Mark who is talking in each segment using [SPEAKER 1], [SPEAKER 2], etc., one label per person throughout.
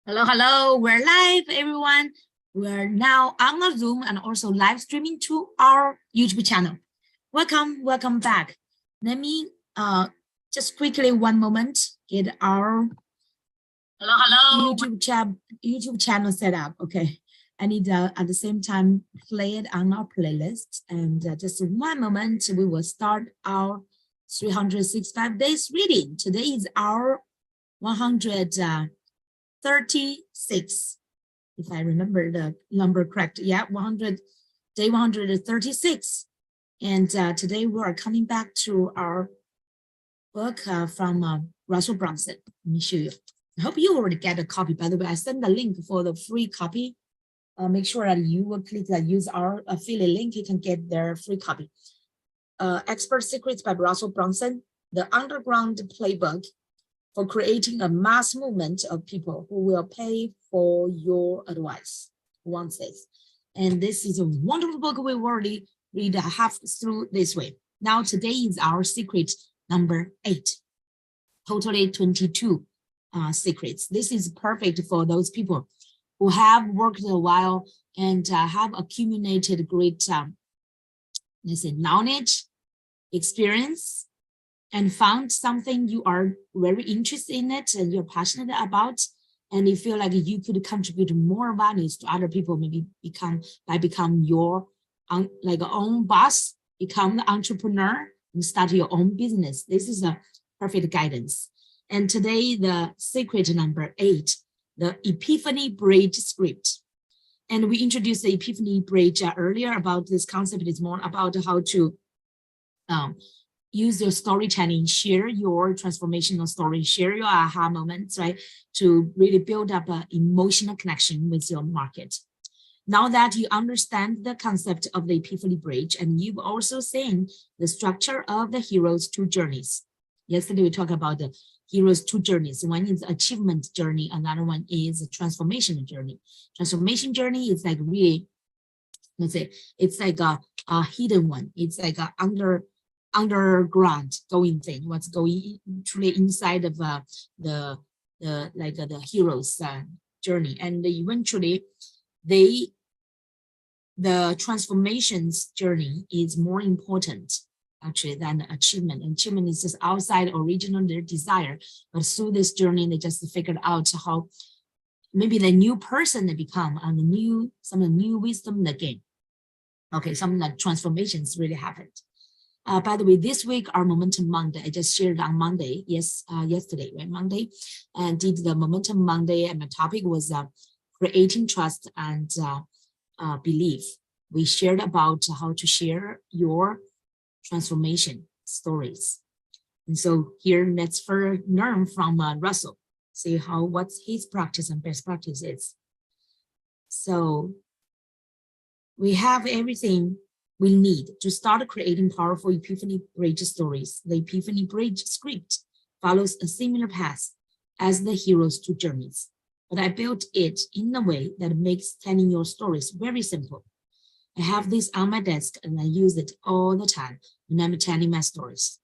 [SPEAKER 1] Hello, hello. We're live, everyone. We're now on the Zoom and also live streaming to our YouTube channel. Welcome back. Let me just quickly one moment get our YouTube channel set up. Okay, I need at the same time play it on our playlist, and just one moment we will start our 365 days reading. Today is our 136, if I remember the number correct. Yeah, day 136. And today we are coming back to our book from Russell Brunson. Let me show you. I hope you already get a copy. By the way, I sent the link for the free copy. Make sure that you will click that use our affiliate link. You can get their free copy. Expert Secrets by Russell Brunson, the underground playbook for creating a mass movement of people who will pay for your advice. One says, and this is a wonderful book. We've already read half through this way. Now today is our secret number 8, totally 22 secrets. This is perfect for those people who have worked a while and have accumulated great let's say knowledge, experience, and found something you are very interested in it and you're passionate about, and you feel like you could contribute more values to other people, maybe become your own boss, become the entrepreneur and start your own business. This is a perfect guidance. And today, the secret number 8, the Epiphany Bridge script. And we introduced the Epiphany Bridge earlier about this concept. It's more about how to use your storytelling, share your transformational story, share your aha moments, right? To really build up an emotional connection with your market. Now that you understand the concept of the Epiphany Bridge, and you've also seen the structure of the hero's 2 journeys. Yesterday, we talked about the hero's 2 journeys. One is achievement journey. Another one is a transformation journey. Transformation journey is like really, let's say, it's like a hidden one. It's like a underground going thing, what's going truly inside of the hero's journey, and eventually the transformations journey is more important actually than the achievement. Achievement is just outside original their desire, but through this journey they just figured out how maybe the new person they become and some of the new wisdom they gain. Okay, some like transformations really happened. By the way, this week, our Momentum Monday, I just shared on Monday, yesterday, right, Monday, and did the Momentum Monday, and my topic was creating trust and belief. We shared about how to share your transformation stories. And so here, let's further learn from Russell, see what's his practice and best practice is. So we have everything we need to start creating powerful Epiphany Bridge stories. The Epiphany Bridge script follows a similar path as the hero's 2 journeys, but I built it in a way that makes telling your stories very simple. I have this on my desk and I use it all the time when I'm telling my stories.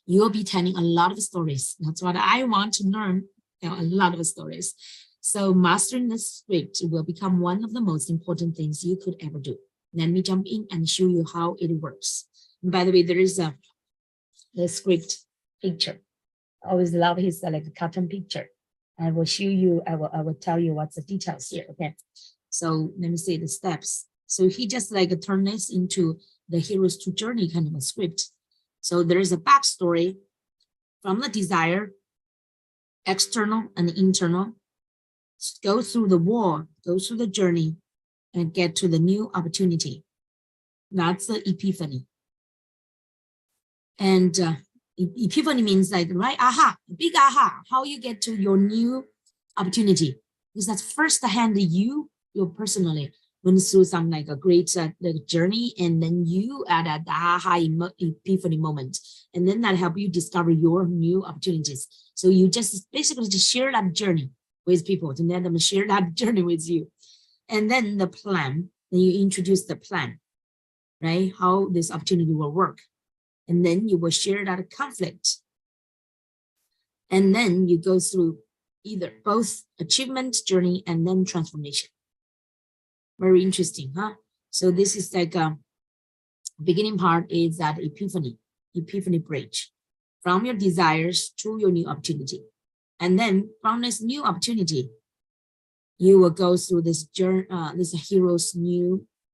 [SPEAKER 1] You'll be telling a lot of stories. That's what I want to learn, a lot of stories. So mastering the script will become one of the most important things you could ever do. Let me jump in and show you how it works. And by the way, there is the script picture. I always love his like a cartoon picture. I will show you, I will tell you what's the details here, okay? So let me see the steps. So he just like turned this into the hero's 2 journey kind of a script. So there is a backstory from the desire, external and internal, go through the war, go through the journey, and get to the new opportunity. That's the epiphany. And epiphany means like, right, aha, big aha, how you get to your new opportunity. Because that's first hand you personally went through some like a great like journey, and then you add the aha epiphany moment. And then that help you discover your new opportunities. So you just basically just share that journey with people to let them share that journey with you. And then the plan, then you introduce the plan, right? How this opportunity will work. And then you will share that conflict. And then you go through either both achievement journey and then transformation. Very interesting, huh? So this is like beginning part is that epiphany bridge from your desires to your new opportunity. And then from this new opportunity, you will go through this journey, this hero's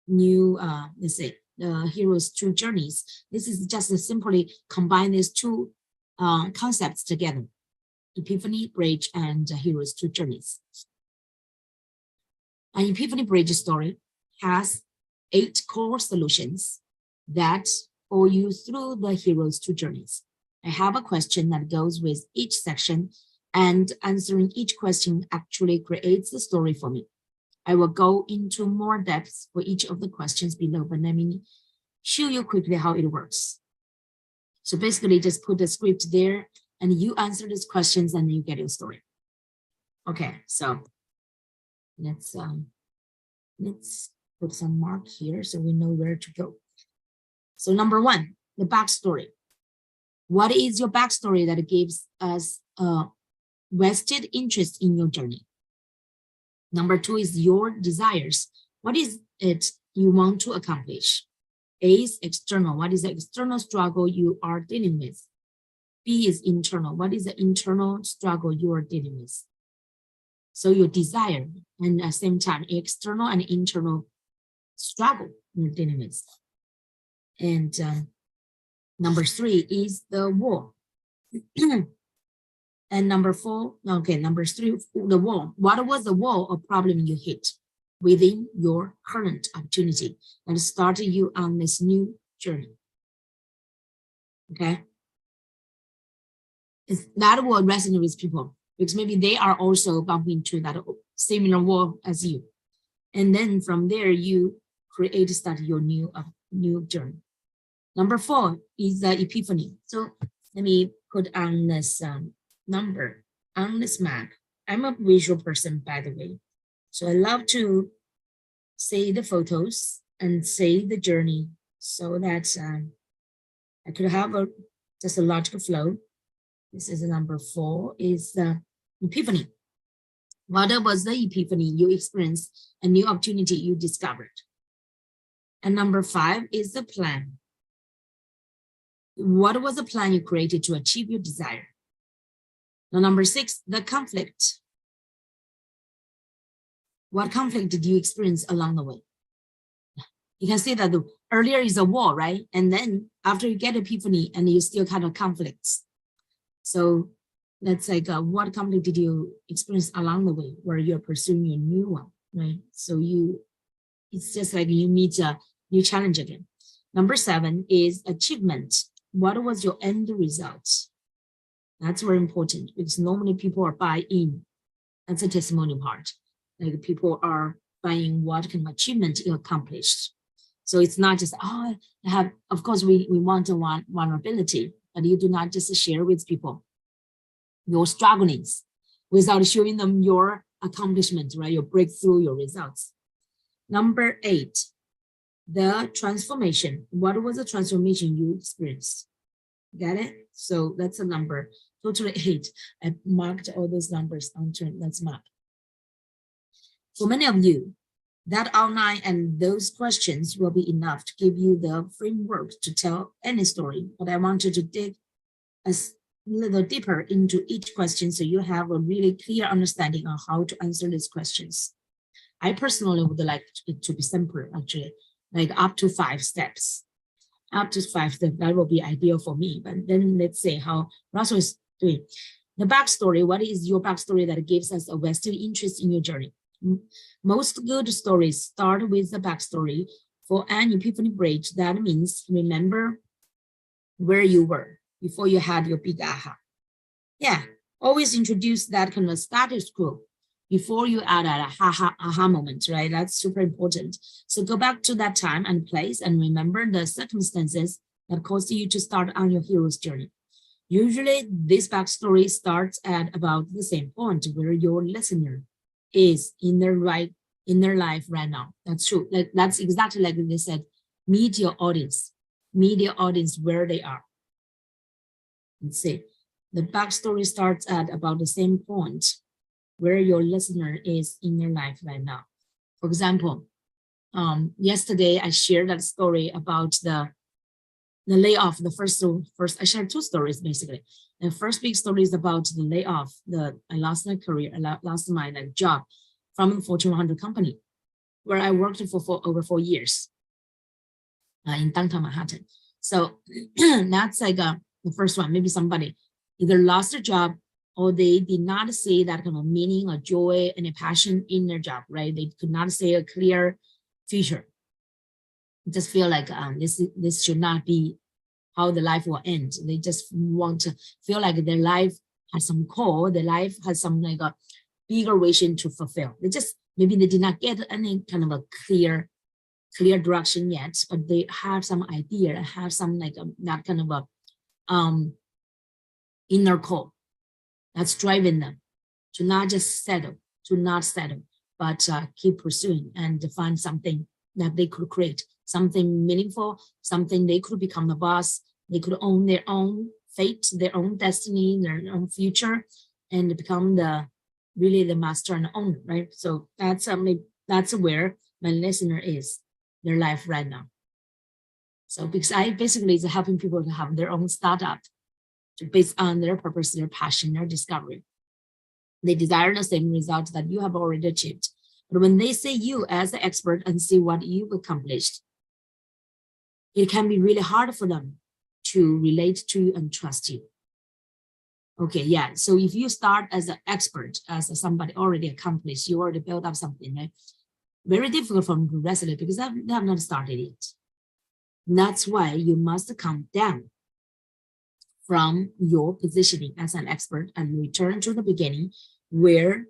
[SPEAKER 1] let's say the hero's two journeys. This is just simply combine these two concepts together: Epiphany Bridge and hero's two journeys. An Epiphany Bridge story has 8 core solutions that pull you through the hero's two journeys. I have a question that goes with each section, and answering each question actually creates the story for me. I will go into more depth for each of the questions below, but let me show you quickly how it works. So basically just put the script there and you answer these questions and you get your story. Okay, so let's put some mark here so we know where to go. So number 1, the backstory. What is your backstory that gives us a vested interest in your journey? Number 2 is your desires. What is it you want to accomplish? A is external. What is the external struggle you are dealing with? B is internal. What is the internal struggle you are dealing with? So your desire, and at the same time, external and internal struggle you're dealing with. And number 3 is the wall. And number 3, the wall. What was the wall or problem you hit within your current opportunity that started you on this new journey? Okay. That will resonate with people because maybe they are also bumping into that similar wall as you. And then from there, you start your new journey. Number 4 is the epiphany. So let me put on this number on this map. I'm a visual person, by the way. So I love to see the photos and see the journey so that I could have just a logical flow. This is number 4 is the epiphany. What was the epiphany you experienced, a new opportunity you discovered? And number 5 is the plan. What was the plan you created to achieve your desire? Now, number 6, the conflict. What conflict did you experience along the way? You can see that earlier is a wall, right? And then after you get epiphany and you still kind of conflicts. So that's like, what conflict did you experience along the way where you're pursuing your new one, right? So it's just like you meet a new challenge again. Number 7 is achievement. What was your end result? That's very important because normally people are buying. That's a testimony part. Like people are buying what kind of achievement you accomplished. So it's not just, of course we want vulnerability, but you do not just share with people your strugglings without showing them your accomplishments, right? Your breakthrough, your results. Number 8, the transformation. What was the transformation you experienced? Got it? So that's a number, totally 8. I marked all those numbers onto that map. For many of you, that outline and those questions will be enough to give you the framework to tell any story. But I want you to dig a little deeper into each question so you have a really clear understanding of how to answer these questions. I personally would like it to be simpler, actually, like up to 5 steps. Up to 5 steps, that will be ideal for me. But then let's say how Russell is doing. The backstory, what is your backstory that gives us a vested interest in your journey? Most good stories start with the backstory. For an epiphany bridge, that means remember where you were before you had your big aha. Yeah, always introduce that kind of status quo before you add an aha moment, right? That's super important. So go back to that time and place and remember the circumstances that caused you to start on your hero's journey. Usually this backstory starts at about the same point where your listener is in their life right now. That's true. That's exactly like they said, meet your audience where they are. Let's see. The backstory starts at about the same point where your listener is in their life right now. For example, yesterday I shared that story about the layoff. The first I shared two stories basically. The first big story is about the layoff. I lost my career, I lost my job from a Fortune 100 company where I worked for over 4 years in downtown Manhattan. So that's like the first one. Maybe somebody either lost their job or they did not see that kind of meaning or joy and a passion in their job, right? They could not see a clear future. Just feel like this should not be how the life will end. They just want to feel like their life has some call, their life has some like a bigger vision to fulfill. Maybe they did not get any kind of a clear direction yet, but they have some idea, have some like that kind of a inner call that's driving them to not just settle, but keep pursuing and find something that they could create, something meaningful, something they could become the boss, they could own their own fate, their own destiny, their own future, and become really the master and owner, right? So that's where my listener is, their life right now. So because I basically is helping people to have their own startup based on their purpose, their passion, their discovery. They desire the same result that you have already achieved. But when they see you as the expert and see what you've accomplished, it can be really hard for them to relate to you and trust you. Okay, yeah. So if you start as an expert, as somebody already accomplished, you already built up something, right? Very difficult for them to resonate because they have not started it. And that's why you must come down from your positioning as an expert and return to the beginning where,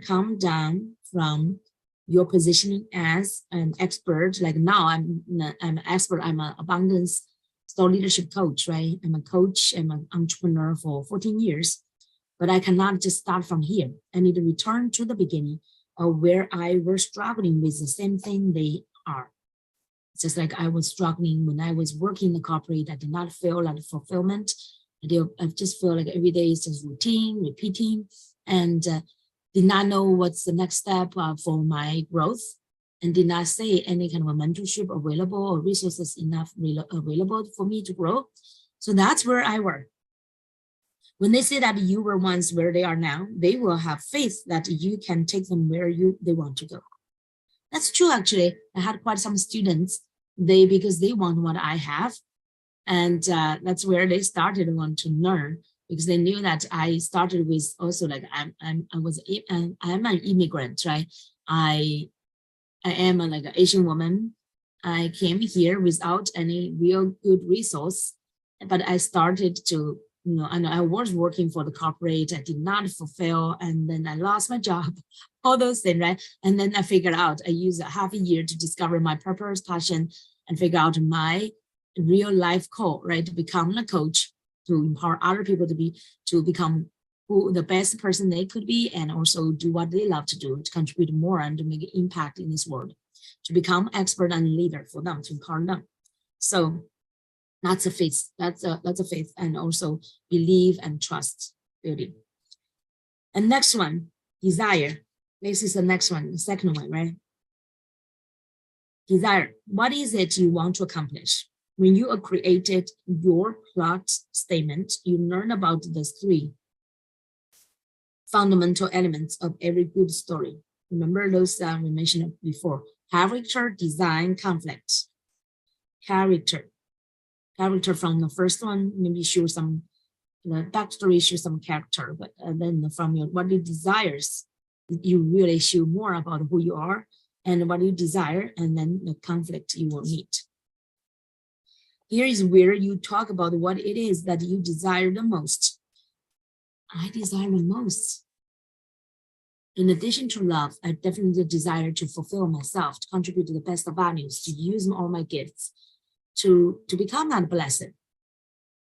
[SPEAKER 1] come down from your positioning as an expert. Like now I'm an expert, I'm an abundance store leadership coach, right? I'm a coach, I'm an entrepreneur for 14 years, but I cannot just start from here. I need to return to the beginning of where I was struggling with the same thing they are. It's just like I was struggling when I was working in the corporate. I did not feel like fulfillment. I just feel like every day is just routine, repeating, and did not know what's the next step for my growth, and did not see any kind of a mentorship available or resources enough available for me to grow. So that's where I were. When they say that you were once where they are now, they will have faith that you can take them where they want to go. That's true, actually. I had quite some students, because they want what I have. And that's where they started to want to learn, because they knew that I started with also like I'm an immigrant, right? I am like an Asian woman. I came here without any real good resource, but I started to, and I was working for the corporate. I did not fulfill, and then I lost my job, all those things, right? And then I figured out, I used a half a year to discover my purpose, passion, and figure out my real life call, right? To become a coach, to empower other people to become the best person they could be, and also do what they love to do, to contribute more and to make an impact in this world, to become expert and leader for them, to empower them. So that's a faith. That's a faith, and also believe and trust building. And next one, desire. This is the next one, the second one, right? Desire. What is it you want to accomplish? When you created your plot statement, you learn about the 3 fundamental elements of every good story. Remember those we mentioned before: character, design, conflict. Character from the first one, maybe show some backstory, show some character, but then from what you desires, you really show more about who you are and what you desire, and then the conflict you will meet. Here is where you talk about what it is that you desire the most. I desire the most. In addition to love, I definitely desire to fulfill myself, to contribute to the best of values, to use all my gifts, to become that blessed.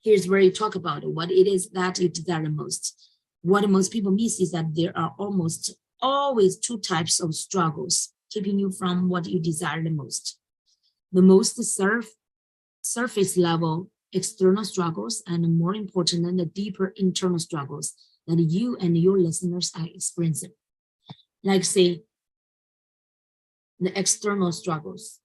[SPEAKER 1] Here's where you talk about what it is that you desire the most. What most people miss is that there are almost always 2 types of struggles keeping you from what you desire the most. The most surface level external struggles, and more important than the deeper internal struggles that you and your listeners are experiencing. Like say, the external struggles.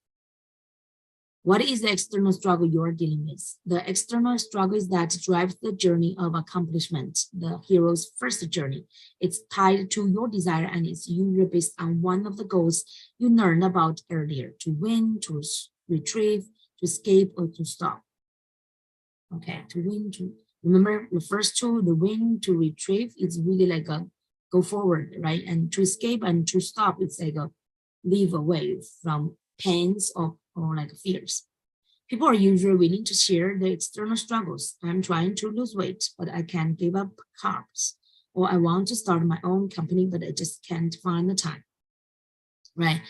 [SPEAKER 1] What is the external struggle you're dealing with? The external struggle is that drives the journey of accomplishment, the hero's first journey. It's tied to your desire and it's usually based on one of the goals you learned about earlier, to win, to retrieve, to escape, or to stop. Okay, to win, to remember the first two, the win, to retrieve, it's really like a go forward, right? And to escape and to stop, it's like a leave away from pains or like fears. People are usually willing to share their external struggles. I'm trying to lose weight, but I can't give up carbs. Or I want to start my own company, but I just can't find the time. Right.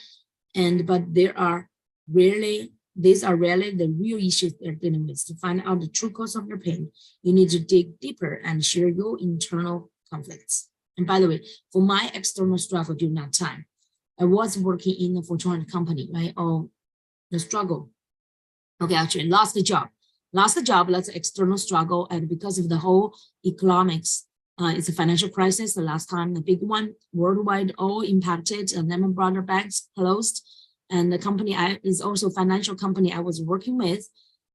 [SPEAKER 1] But these are rarely the real issues they're dealing with. To find out the true cause of your pain, you need to dig deeper and share your internal conflicts. And by the way, for my external struggle during that time, I was working in a Fortune 100 company, right? Oh, the struggle. Okay, actually lost the job. That's an external struggle. And because of the whole economics, it's a financial crisis. The last time, the big one, worldwide, all impacted. Lehman Brothers banks closed. And the company is also a financial company I was working with.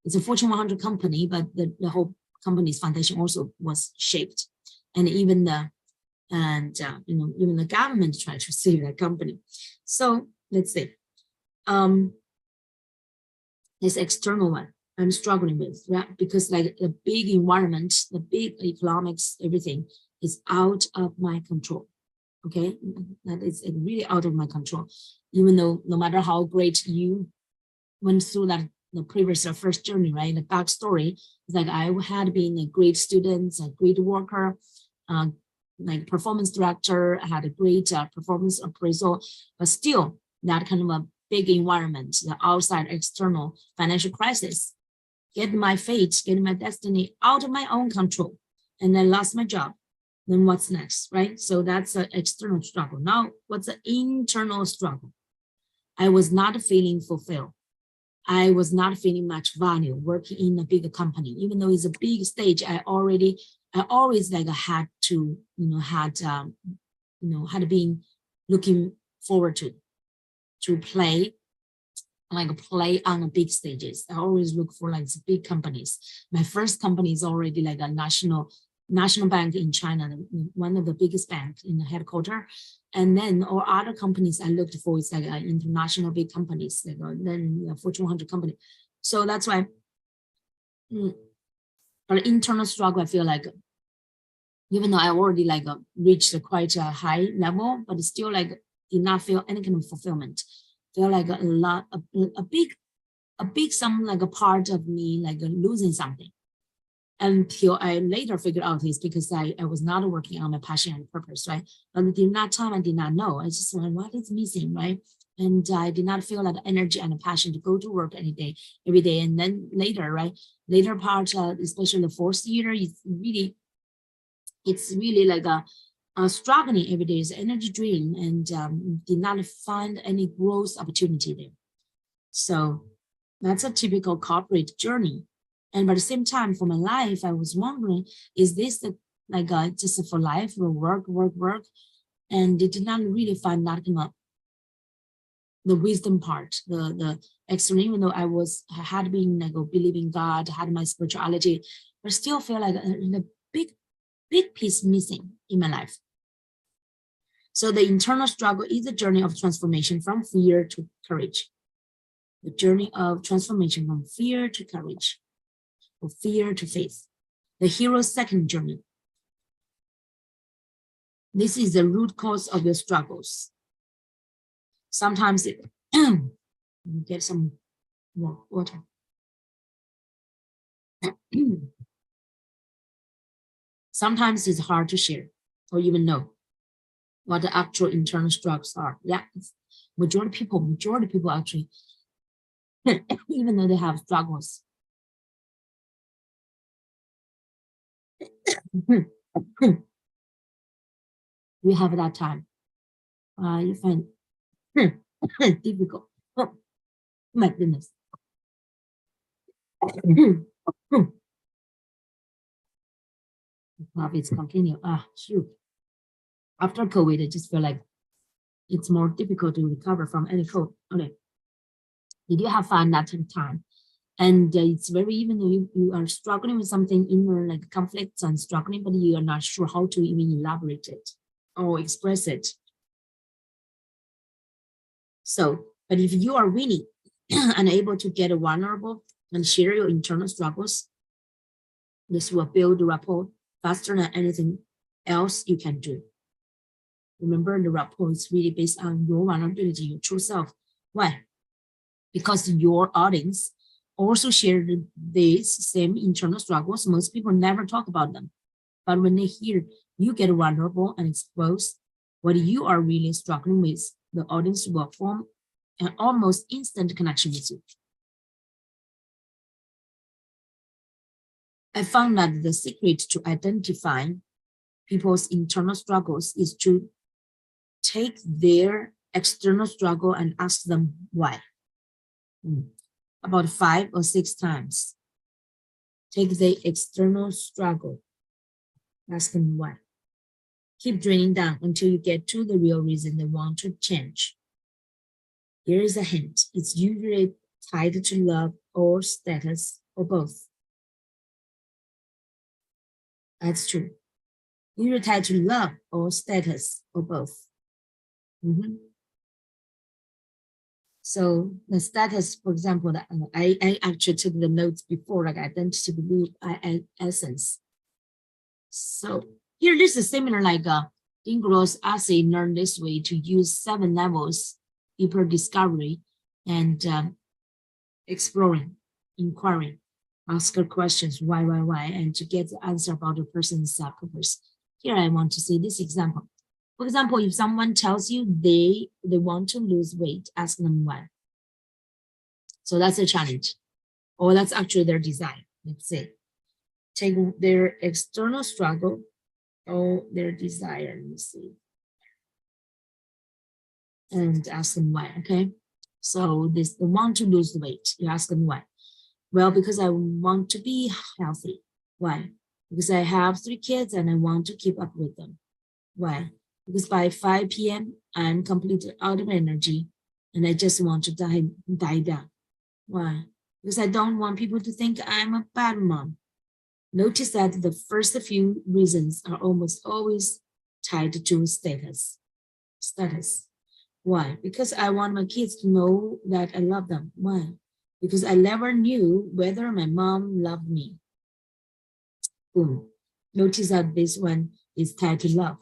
[SPEAKER 1] It's a Fortune 100 company, but the whole company's foundation also was shaped. And even even the government tried to save that company. So let's see. This external one I'm struggling with, right? Because like the big environment, the big economics, everything is out of my control. Okay, that is really out of my control. Even though no matter how great you went through the previous first journey, right? The backstory is like I had been a great student, a great worker, like performance director, I had a great performance appraisal, but still that kind of a big environment, the outside external financial crisis, get my fate, get my destiny out of my own control, and I lost my job. Then what's next, right? So that's an external struggle. Now, what's the internal struggle? I was not feeling fulfilled. I was not feeling much value working in a bigger company, even though it's a big stage. I always like had to, had been looking forward to play on the big stages. I always look for like big companies. My first company is already like a national bank in China, one of the biggest banks in the headquarters. And then all other companies I looked for is like international big companies, like then Fortune 100 company. So that's why, but internal struggle, I feel like, even though I already like reached quite a high level, but still like did not feel any kind of fulfillment. Feel like a big some like a part of me like losing something. Until I later figured out is because I was not working on my passion and purpose, right? But during that time, I did not know. I just went, what is missing, right? And I did not feel like the energy and the passion to go to work every day. And then later, right? Later part, especially the fourth year, it's really like a struggling every day, is energy drain, and did not find any growth opportunity there. So that's a typical corporate journey. And by the same time, for my life, I was wondering, is this just for life, or work? And they did not really find that kind of the wisdom part, the external, even though I had been like believing God, had my spirituality, but still feel like a big piece missing in my life. So the internal struggle is a journey of transformation from fear to courage. The journey of transformation from fear to courage. Or fear to faith. The hero's second journey. This is the root cause of your struggles. Sometimes get some more water. Sometimes it's hard to share or even know what the actual internal struggles are. Yeah, majority of people actually, even though they have struggles, we have that time. You find difficult. Oh my goodness. Profits continue. Shoot. After COVID, I just feel like it's more difficult to recover from any cold. Okay. Did you have fun that time? And it's very, even though you are struggling with something inner, like conflicts and struggling, but you are not sure how to even elaborate it or express it. So, but if you are winning and able to get vulnerable and share your internal struggles, this will build rapport faster than anything else you can do. Remember, the rapport is really based on your vulnerability, your true self. Why? Because your audience also share these same internal struggles. Most people never talk about them. But when they hear you get vulnerable and expose what you are really struggling with, the audience will form an almost instant connection with you. I found that the secret to identifying people's internal struggles is to take their external struggle and ask them why. About 5 or 6 times. Take the external struggle, ask them why. Keep drilling down until you get to the real reason they want to change. Here is a hint. It's usually tied to love or status or both. That's true. Usually tied to love or status or both. So the status, for example, that I actually took the notes before, like identity, belief, essence. So here, this is similar like Ingro's essay, learn this way, to use 7 levels, deeper discovery and exploring, inquiring, ask her questions, why, and to get the answer about the person's purpose. Here I want to see this example. For example, if someone tells you they want to lose weight, ask them why. So that's a challenge, or that's actually their desire. Let's say, take their external struggle or their desire. Let me see, and ask them why. Okay, so they want to lose weight. You ask them why. Well, because I want to be healthy. Why? Because I have 3 kids and I want to keep up with them. Why? Because by 5 p.m., I'm completely out of energy and I just want to die down. Why? Because I don't want people to think I'm a bad mom. Notice that the first few reasons are almost always tied to status. Why? Because I want my kids to know that I love them. Why? Because I never knew whether my mom loved me. Boom. Notice that this one is tied to love.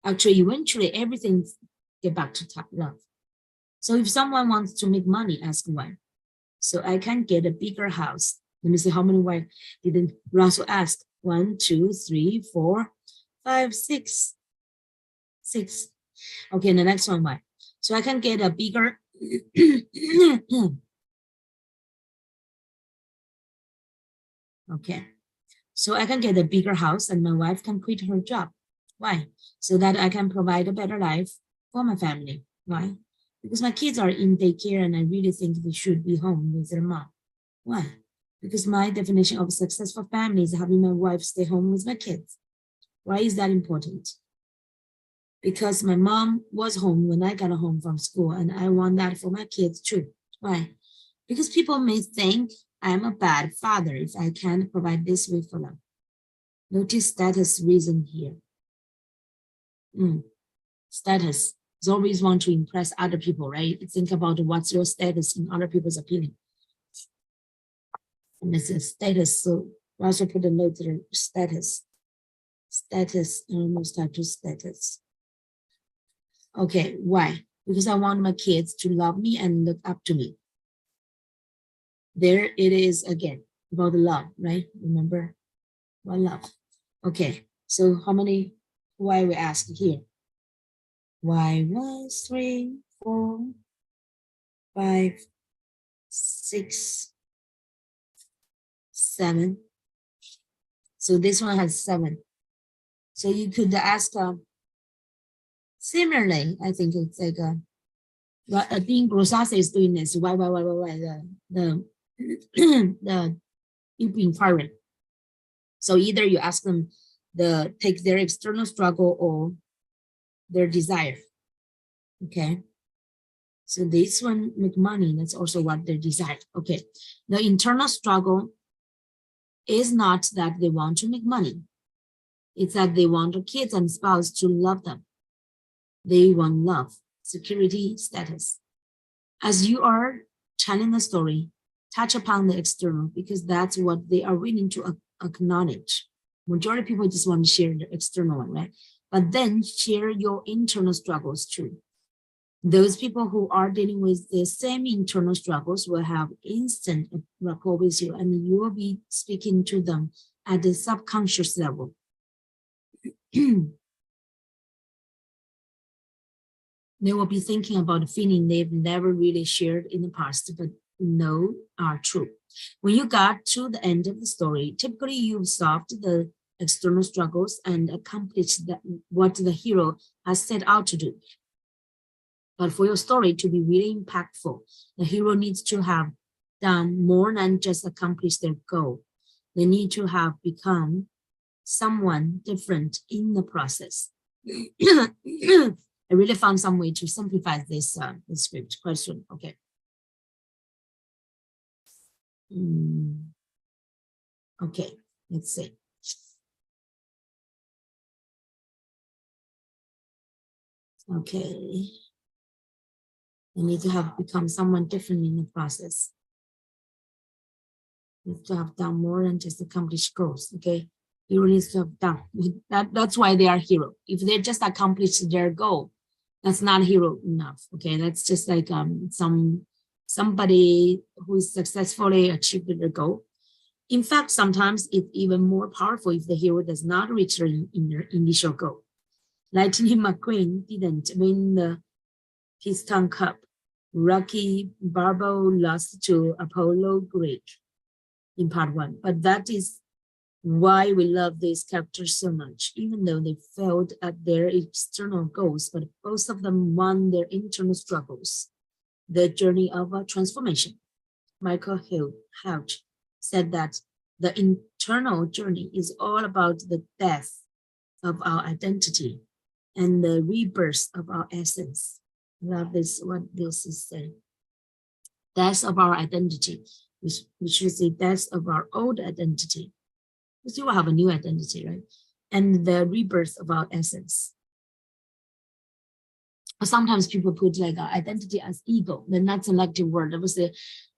[SPEAKER 1] Actually, eventually everything get back to love. So if someone wants to make money, ask why. So I can get a bigger house. Let me see how many why did Russell ask. 1, 2, 3, 4, 5, 6. 6. Okay, and the next one, why? So I can get a bigger okay. So I can get a bigger house and my wife can quit her job. Why? So that I can provide a better life for my family. Why? Because my kids are in daycare and I really think they should be home with their mom. Why? Because my definition of a successful family is having my wife stay home with my kids. Why is that important? Because my mom was home when I got home from school and I want that for my kids too. Why? Because people may think I'm a bad father if I can't provide this way for them. Notice status reason here. Status is always want to impress other people, right? Think about what's your status in other people's opinion. And it's a status, so we also put a note there, status. Status, almost start to status. Okay, why? Because I want my kids to love me and look up to me. There it is again, about love, right? Remember, about love. Okay, so how many why we ask here? Why 1, 3, 4, 5, 6, 7. So this one has 7. So you could ask similarly, I think it's like I think Brunson is doing this. Why the deep inquiry. So either you ask them take their external struggle or their desire. Okay. So this one make money, that's also what they desire. Okay. The internal struggle is not that they want to make money. It's that they want their kids and spouse to love them. They want love, security, status. As you are telling the story, touch upon the external because that's what they are willing to acknowledge. Majority of people just want to share the external one, right? But then share your internal struggles too. Those people who are dealing with the same internal struggles will have instant rapport with you, and you will be speaking to them at the subconscious level. They will be thinking about a feeling they've never really shared in the past, but know are true. When you got to the end of the story, typically you've solved the external struggles and accomplished what the hero has set out to do. But for your story to be really impactful, the hero needs to have done more than just accomplish their goal. They need to have become someone different in the process. I really found some way to simplify this script question. Okay. Okay, let's see. Okay. They need to have become someone different in the process. They need to have done more than just accomplish goals. Okay. Hero needs to have done that's why they are hero. If they just accomplish their goal, that's not hero enough. Okay, that's just like somebody who successfully achieved their goal. In fact, sometimes it's even more powerful if the hero does not reach their initial goal. Lightning McQueen didn't win the Piston Cup. Rocky Balboa lost to Apollo Creed in part 1, but that is why we love these characters so much. Even though they failed at their external goals, but both of them won their internal struggles. The journey of a transformation. Michael Houch said that the internal journey is all about the death of our identity and the rebirth of our essence. I love this, what this is saying. Death of our identity, which is the death of our old identity. We still have a new identity, right? And the rebirth of our essence. Sometimes people put like identity as ego, then that's a negative word. That was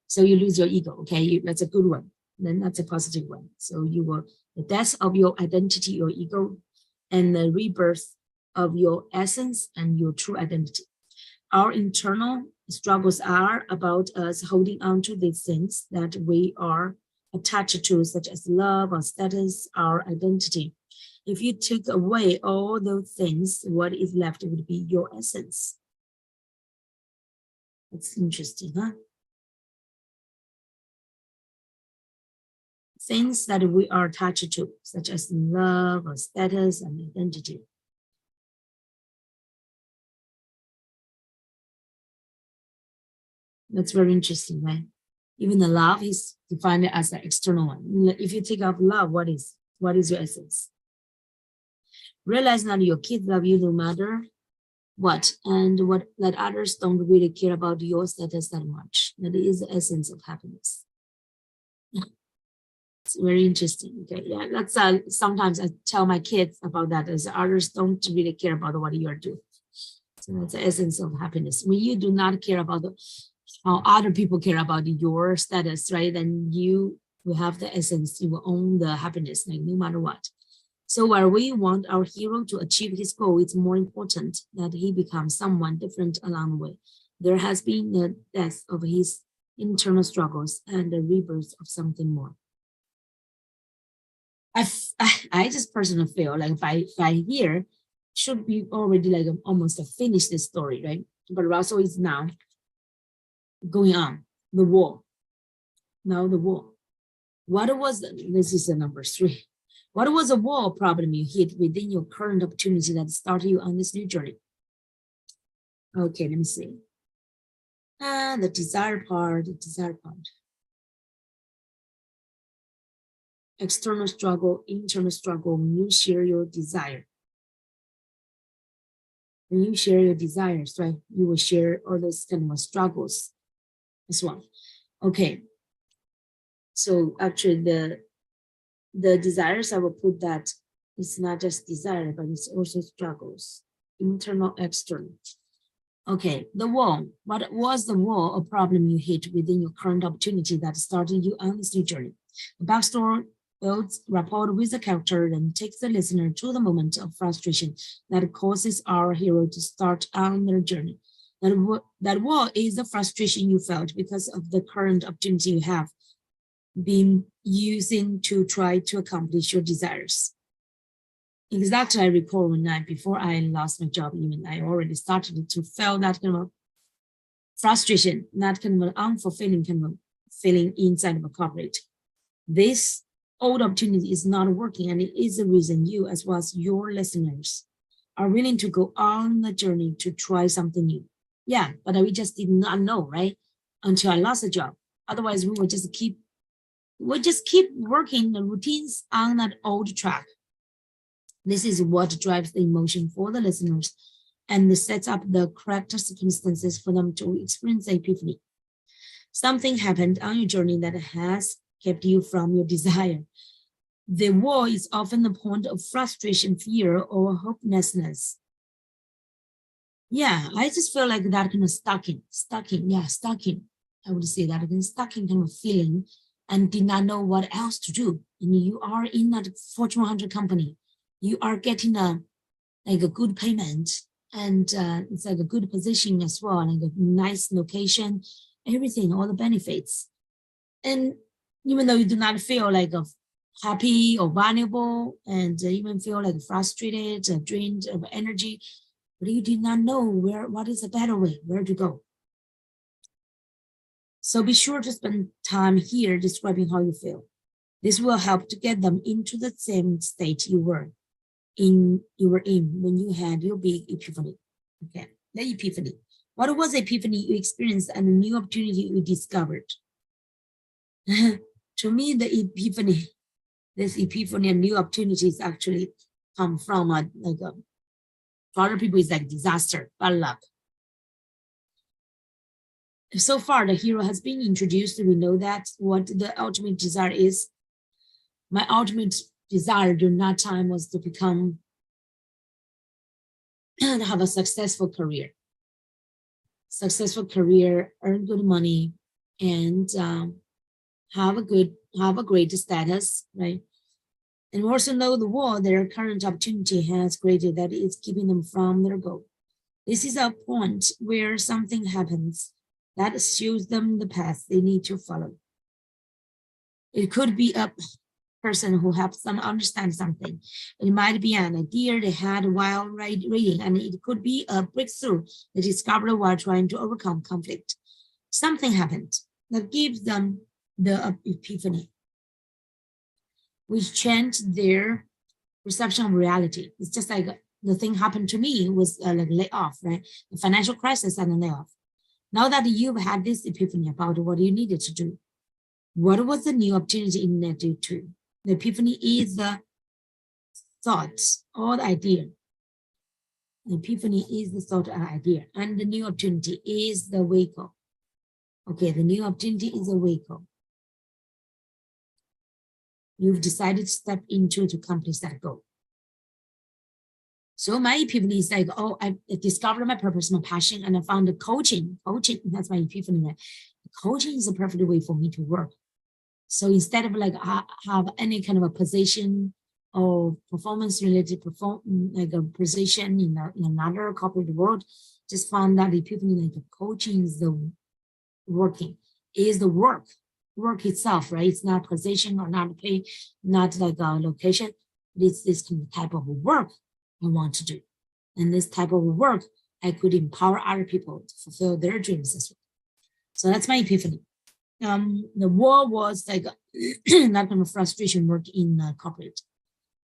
[SPEAKER 1] so you lose your ego, okay? That's a good one. Then that's a positive one. So you will, the death of your identity, your ego, and the rebirth of your essence and your true identity. Our internal struggles are about us holding on to these things that we are attached to, such as love, our status, our identity. If you took away all those things, what is left would be your essence. That's interesting, huh? Things that we are attached to, such as love, or status, and identity. That's very interesting, right? Even the love is defined as an external one. If you take out love, what is your essence? Realize that your kids love you no matter what, and what that others don't really care about your status that much. That is the essence of happiness. It's very interesting. Okay, yeah, that's sometimes I tell my kids about that, as others don't really care about what you are doing. So that's the essence of happiness. When you do not care about how other people care about your status, right? Then you will have the essence, you will own the happiness, like no matter what. So while we want our hero to achieve his goal, it's more important that he becomes someone different along the way. There has been the death of his internal struggles and the rebirth of something more. I just personally feel like by here should be already like almost finished the story, right? But Russell is now going on the war. Now the war. What was this is the number 3. What was a wall problem you hit within your current opportunity that started you on this new journey? Okay, let me see. The desire part, external struggle, internal struggle, when you share your desire. When you share your desires, right, you will share all those kind of struggles as well. Okay. So actually the desires, I will put that it's not just desire, but it's also struggles, internal, external. Okay, the wall. What was the wall or problem you hit within your current opportunity that started you on this new journey? The backstory builds rapport with the character and takes the listener to the moment of frustration that causes our hero to start on their journey. That wall is the frustration you felt because of the current opportunity you have been using to try to accomplish your desires. Exactly, I recall one night before I lost my job, even I already started to feel that kind of frustration, that kind of unfulfilling kind of feeling inside of a corporate. This old opportunity is not working, and it is the reason you, as well as your listeners, are willing to go on the journey to try something new. Yeah, but we just did not know, right? Until I lost a job. Otherwise, we would just keep working the routines on that old track. This is what drives the emotion for the listeners and sets up the correct circumstances for them to experience the epiphany. Something happened on your journey that has kept you from your desire. The wall is often the point of frustration, fear, or hopelessness. Yeah, I just feel like that kind of stucking. I would say that kind of stucking kind of feeling and did not know what else to do. And you are in that Fortune 100 company. You are getting a good payment, and it's like a good position as well, like a nice location, everything, all the benefits. And even though you do not feel like happy or valuable, and even feel like frustrated, drained of energy, but you did not know what is a better way, where to go. So be sure to spend time here describing how you feel. This will help to get them into the same state you were in when you had your big epiphany. Okay, the epiphany. What was the epiphany you experienced and the new opportunity you discovered? To me, this epiphany and new opportunities actually come from for other people it's like disaster, bad luck. So far, the hero has been introduced. We know that what the ultimate desire is. My ultimate desire during that time was to become and have a successful career, earn good money, and have a great status, right? And we also know the war their current opportunity has created that is keeping them from their goal. This is a point where something happens that shows them the path they need to follow. It could be a person who helps them understand something. It might be an idea they had while reading, and it could be a breakthrough they discovered while trying to overcome conflict. Something happened that gives them the epiphany, which changed their perception of reality. It's just like the thing happened to me was like layoff, right? The financial crisis and the layoff. Now that you've had this epiphany about what you needed to do, what was the new opportunity in that you to? The epiphany is the thought or the idea. The epiphany is the thought or idea, and the new opportunity is the vehicle. Okay, the new opportunity is a vehicle. You've decided to step into to accomplish that goal. So my epiphany is like, oh, I discovered my purpose, my passion, and I found the coaching. Coaching, that's my epiphany. Right? Coaching is the perfect way for me to work. So instead of like have any kind of a position or performance related like a position in another corporate world, just found that epiphany like the coaching is the working, is the work itself, right? It's not position or not pay, not like a location. It's this kind of type of work I want to do. And this type of work, I could empower other people to fulfill their dreams as well. So that's my epiphany. The war was like that kind of frustration work in corporate.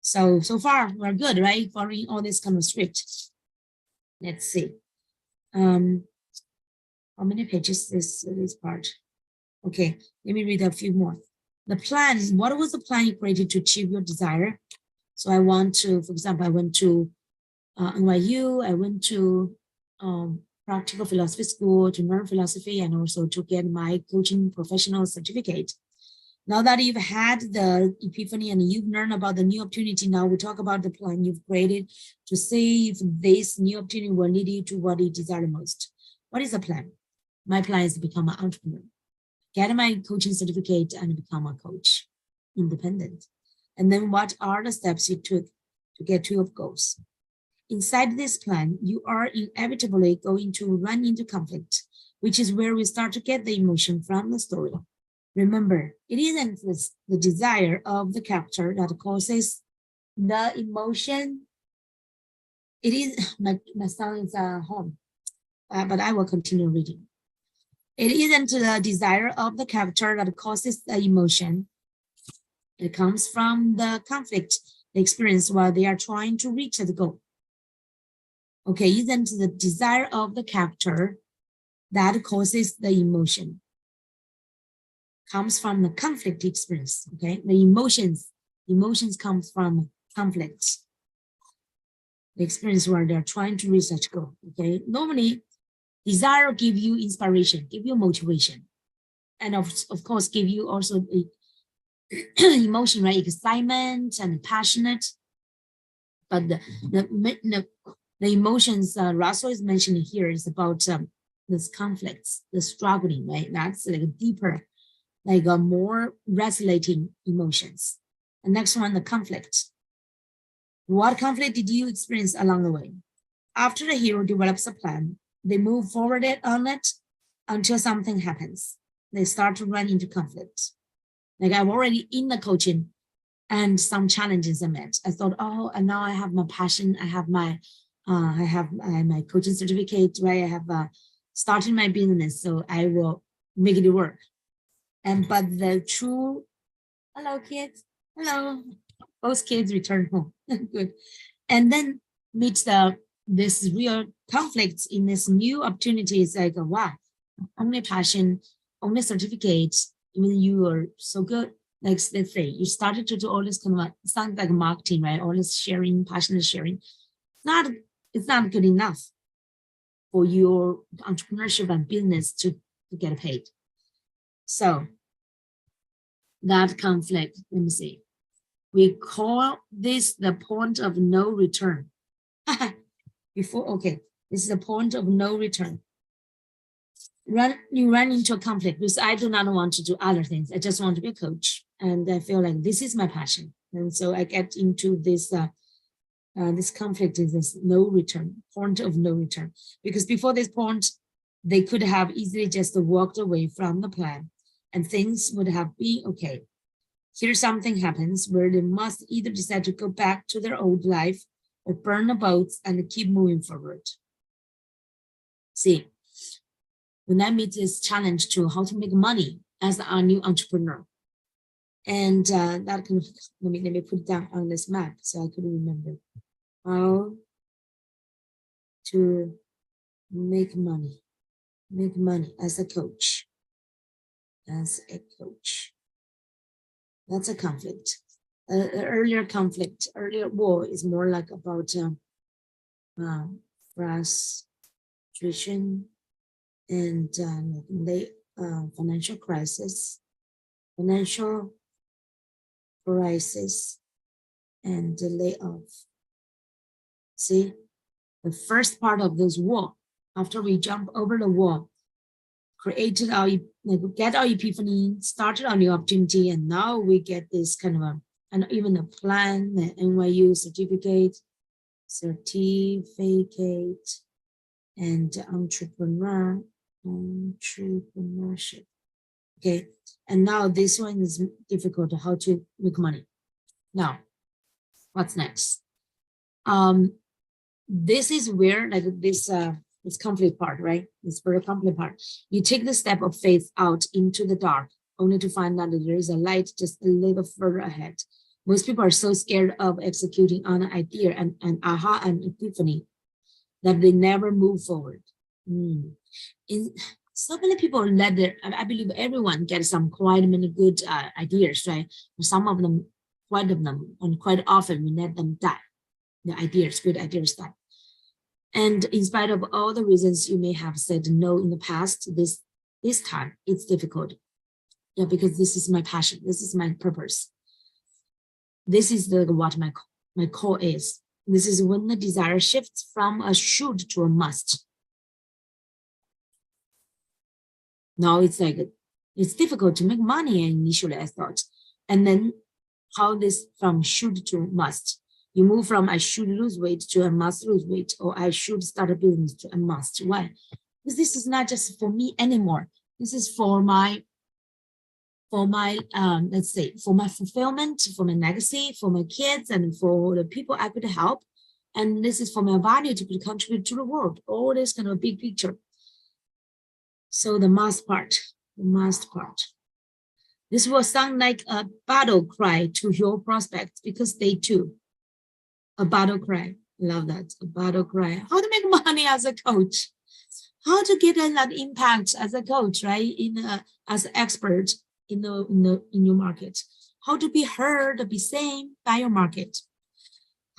[SPEAKER 1] So far we're good, right? Following all this kind of script. Let's see. How many pages this part? Okay, let me read a few more. The plan, what was the plan you created to achieve your desire? So I want to, for example, I went to NYU, I went to practical philosophy school to learn philosophy and also to get my coaching professional certificate. Now that you've had the epiphany and you've learned about the new opportunity, now we talk about the plan you've created to see if this new opportunity will lead you to what you desire most. What is the plan? My plan is to become an entrepreneur, get my coaching certificate and become a coach, independent. And then what are the steps you took to get to your goals? Inside this plan, you are inevitably going to run into conflict, which is where we start to get the emotion from the story. Remember, it isn't the desire of the character that causes the emotion. It is, my son is home, but I will continue reading. It isn't the desire of the character that causes the emotion. It comes from the conflict they experience while they are trying to reach the goal. Okay, isn't the desire of the character that causes the emotion. Comes from the conflict experience, okay? The emotions comes from conflicts. The experience where they're trying to reach such goal, okay? Normally, desire give you inspiration, give you motivation. And of course, give you also the emotion, right? Excitement and passionate. But the emotions Russell is mentioning here is about this conflicts, the struggling, right? That's like a deeper, like a more resonating emotions. The next one, the conflict. What conflict did you experience along the way? After the hero develops a plan, they move forward on it until something happens. They start to run into conflict. Like I'm already in the coaching and some challenges I met. I thought, oh, and now I have my passion. I have my coaching certificate, right? I have started my business, so I will make it work. But the true, hello kids, hello, both kids return home, good. And then meet this real conflicts in this new opportunity. It's like, wow, only passion, only certificates, even you are so good. Like let's say you started to do all this kind of, sounds like marketing, right? All this sharing, passionate sharing. It's not good enough for your entrepreneurship and business to get paid. So that conflict, let me see. We call this the point of no return. Okay, this is the point of no return. You run into a conflict because I do not want to do other things. I just want to be a coach. And I feel like this is my passion. And so I get into this this conflict is this no return, point of no return. Because before this point, they could have easily just walked away from the plan and things would have been okay. Here something happens where they must either decide to go back to their old life or burn the boats and keep moving forward. See, when I meet this challenge to how to make money as a new entrepreneur, and that can, let me put it down on this map so I could remember how to make money as a coach, That's a conflict. Earlier war is more like about frustration and financial crisis and the layoff. See, the first part of this war, after we jump over the wall, created our, get our epiphany, started our new opportunity, and now we get this kind of and even the plan, the NYU certificate, and entrepreneurship. Okay, and now this one is difficult, how to make money. Now, what's next? This is where this conflict part, right? This very conflict part. You take the step of faith out into the dark, only to find out that there is a light just a little further ahead. Most people are so scared of executing on an idea and epiphany that they never move forward. So many people let I believe everyone gets some quite many good ideas, right? Some of them, and quite often we let them die. The ideas, good ideas die. And in spite of all the reasons you may have said no in the past, this time it's difficult. Yeah, because this is my passion. This is my purpose. This is what my core is. This is when the desire shifts from a should to a must. Now it's like, it's difficult to make money initially, I thought. And then how this from should to must. You move from I should lose weight to I must lose weight, or I should start a business to I must. Why? Because this is not just for me anymore. This is for my let's say, for my fulfillment, for my legacy, for my kids, and for the people I could help. And this is for my value to contribute to the world. All this kind of big picture. So the must part. This will sound like a battle cry to your prospects because they too, a battle cry. Love that, a battle cry. How to make money as a coach? How to get that impact as a coach, right? As an expert in your market. How to be heard, be seen by your market.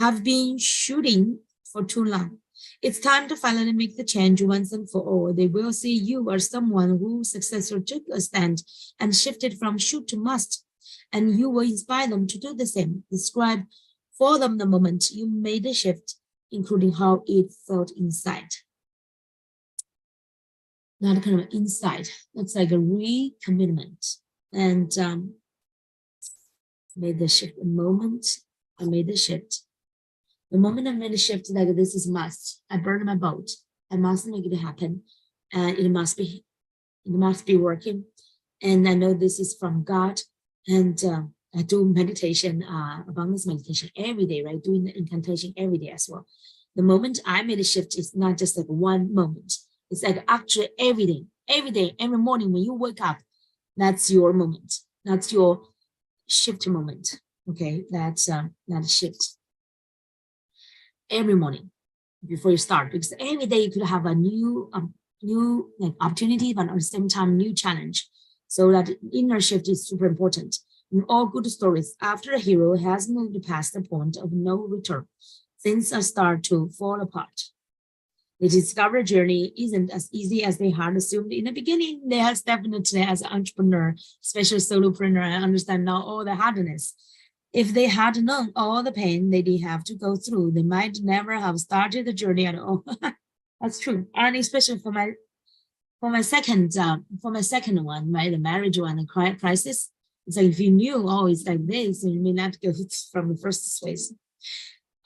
[SPEAKER 1] Have been shooting for too long. It's time to finally make the change once and for all. They will see you as someone who successfully took a stand and shifted from should to must, and you will inspire them to do the same. Describe for them the moment you made the shift, including how it felt inside. Not kind of inside. That's like a recommitment. And made the shift. The moment I made the shift. The moment I made a shift, like this is must. I burned my boat. I must make it happen. It must be working. And I know this is from God. And I do meditation, abundance meditation every day, right? Doing the incantation every day as well. The moment I made a shift is not just like one moment. It's like actually every day, every morning when you wake up, that's your moment. That's your shift moment. Okay, that's not a shift. Every morning before you start, because every day you could have a new like opportunity, but at the same time new challenge. So that inner shift is super important. In all good stories, after a hero has moved past the point of no return, things start to fall apart. The discovery journey isn't as easy as they had assumed in the beginning. There's definitely, as an entrepreneur, especially solopreneur, I understand now all the hardness. If they had known all the pain they did have to go through, they might never have started the journey at all. That's true. And especially for my second one, right, the marriage one, the crisis. It's like if you knew, oh, it's like this, you may not go from the first place.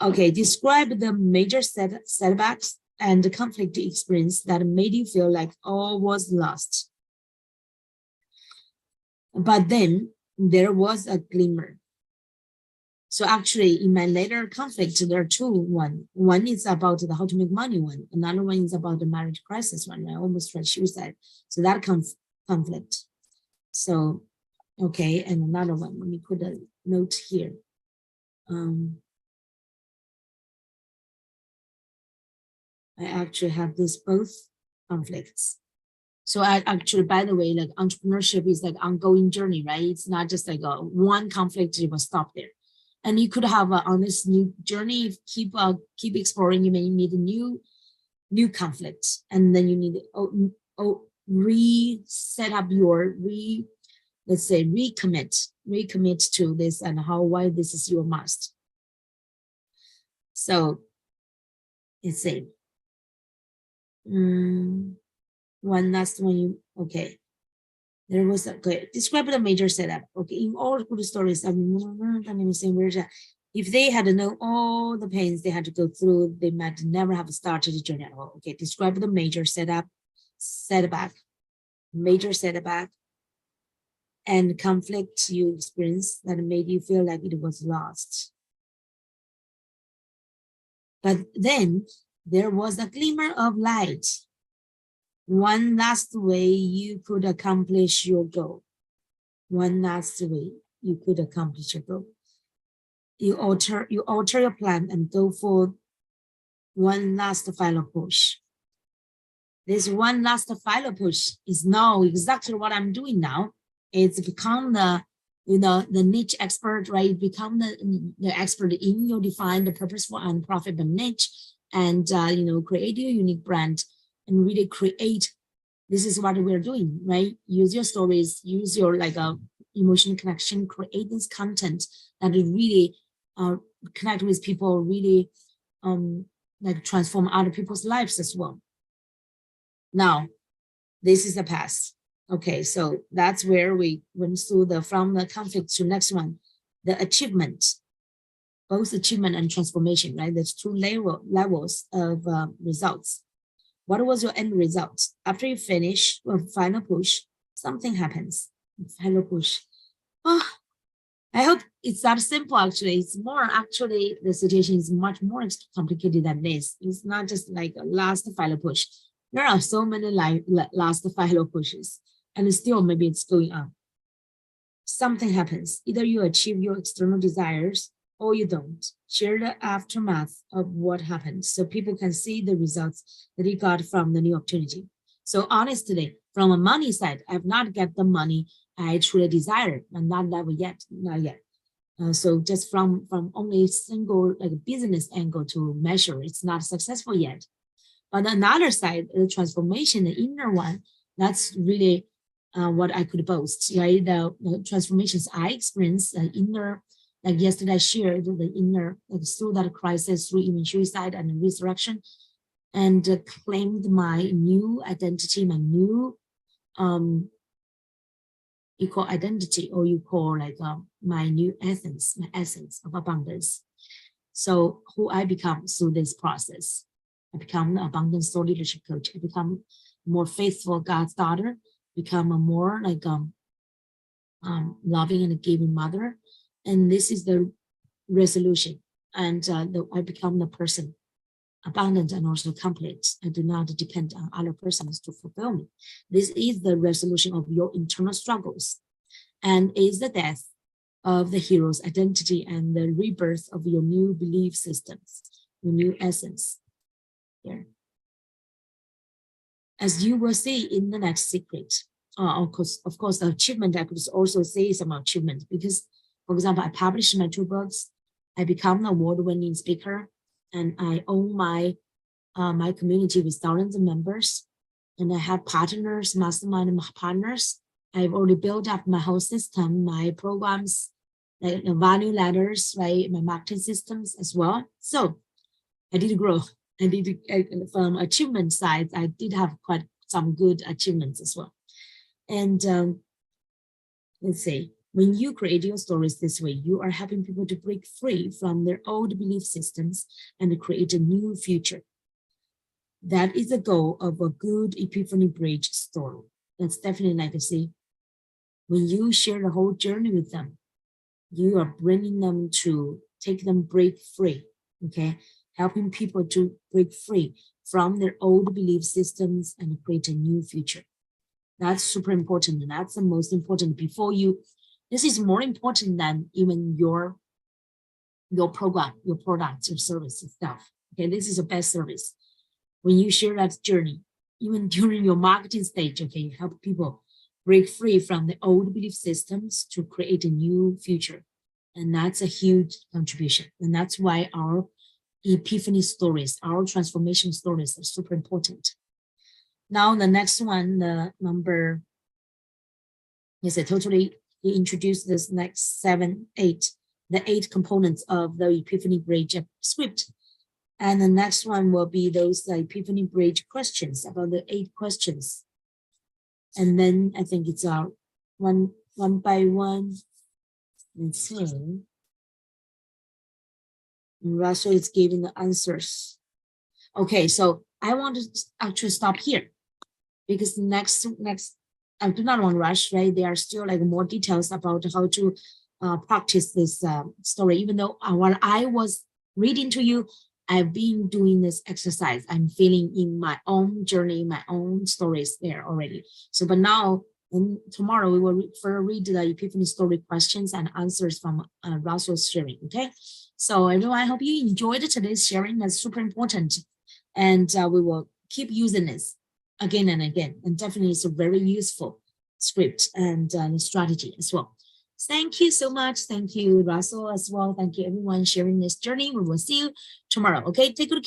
[SPEAKER 1] Okay, describe the major setbacks and the conflict experience that made you feel like all was lost. But then there was a glimmer. So actually, in my later conflict, there are two. One is about the how to make money one. Another one is about the marriage crisis one. I almost tried suicide. So that conflict. So, okay, and another one. Let me put a note here. I actually have this both conflicts. So I actually, by the way, like entrepreneurship is like ongoing journey, right? It's not just like a one conflict, you will stop there. And you could have on this new journey, keep exploring. You may meet a new conflicts, and then you need to reset up your let's say recommit to this and why this is your must. So let's say one last one. Okay. There was okay. Describe the major setup. Okay, in all good stories, if they had known all the pains they had to go through, they might never have started the journey at all. Okay, describe the major setback, and conflict you experienced that made you feel like it was lost. But then there was a glimmer of light. One last way you could accomplish your goal. One last way you could accomplish your goal. You alter your plan and go for one last final push. This one last final push is now exactly what I'm doing now. It's become the, the niche expert, right? Become the expert in your defined purposeful and profitable niche, and create your unique brand and really create. This is what we're doing, right? Use your stories, use your emotional connection, create this content that really connect with people, really transform other people's lives as well. Now, this is the past. Okay, so that's where we went through from the conflict to next one, the achievement, both achievement and transformation, right? There's two levels of results. What was your end result? After you finish a final push, something happens. Final push. Oh, I hope it's that simple, actually. It's more, actually, the situation is much more complicated than this. It's not just like a last final push. There are so many last final pushes, and still maybe it's going on. Something happens. Either you achieve your external desires or you don't. Share the aftermath of what happened so people can see the results that you got from the new opportunity. So honestly, from a money side, I've not get the money I truly desire, and not level yet, not yet. So just from only single business angle to measure, it's not successful yet. But another side, the transformation, the inner one, that's really what I could boast, right? The transformations I experienced, the inner, like yesterday I shared the inner, through that crisis, through even suicide and resurrection, and claimed my new identity, my new you call identity, or you call my new essence, my essence of abundance. So who I become through this process, I become an abundance soul leadership coach. I become more faithful God's daughter, become a more loving and giving mother. And this is the resolution. And I become the person abundant and also complete. I do not depend on other persons to fulfill me. This is the resolution of your internal struggles, and is the death of the hero's identity and the rebirth of your new belief systems, your new essence. Here, as you will see in the next secret. Of course, the achievement, I could also say some achievement because, for example, I published my 2 books. I become an award-winning speaker, and I own my my community with thousands of members, and I have partners, mastermind partners. I've already built up my whole system, my programs, like the value ladders, right? My marketing systems as well. So I did grow. I did from achievement side, I did have quite some good achievements as well. And let's see, when you create your stories this way, you are helping people to break free from their old belief systems and create a new future. That is the goal of a good Epiphany Bridge story. That's definitely legacy. When you share the whole journey with them, you are bringing them to take them break free, okay? Helping people to break free from their old belief systems and create a new future. That's super important, and that's the most important. Before you, this is more important than even your program, your product, your service itself. Okay, this is the best service. When you share that journey, even during your marketing stage, okay, you help people break free from the old belief systems to create a new future. And that's a huge contribution. And that's why our Epiphany stories, our transformation stories are super important. Now, the next one, the number, is a totally, he introduced this next 7, 8, the 8 components of the Epiphany Bridge script. And the next one will be those Epiphany Bridge questions, about the 8 questions. And then I think it's one by one. Let's see. Russell is giving the answers. Okay, so I want to actually stop here because next, I do not want to rush, right? There are still more details about how to practice this story. Even though while I was reading to you, I've been doing this exercise. I'm feeling in my own journey, my own stories there already. So, but now, and tomorrow we will read the Epiphany story questions and answers from Russell's sharing, okay? So everyone, I hope you enjoyed today's sharing. That's super important. And we will keep using this. again and again. And definitely it's a very useful script and strategy as well. Thank you so much. Thank you, Russell, as well. Thank you, everyone, sharing this journey. We will see you tomorrow. Okay, take good care.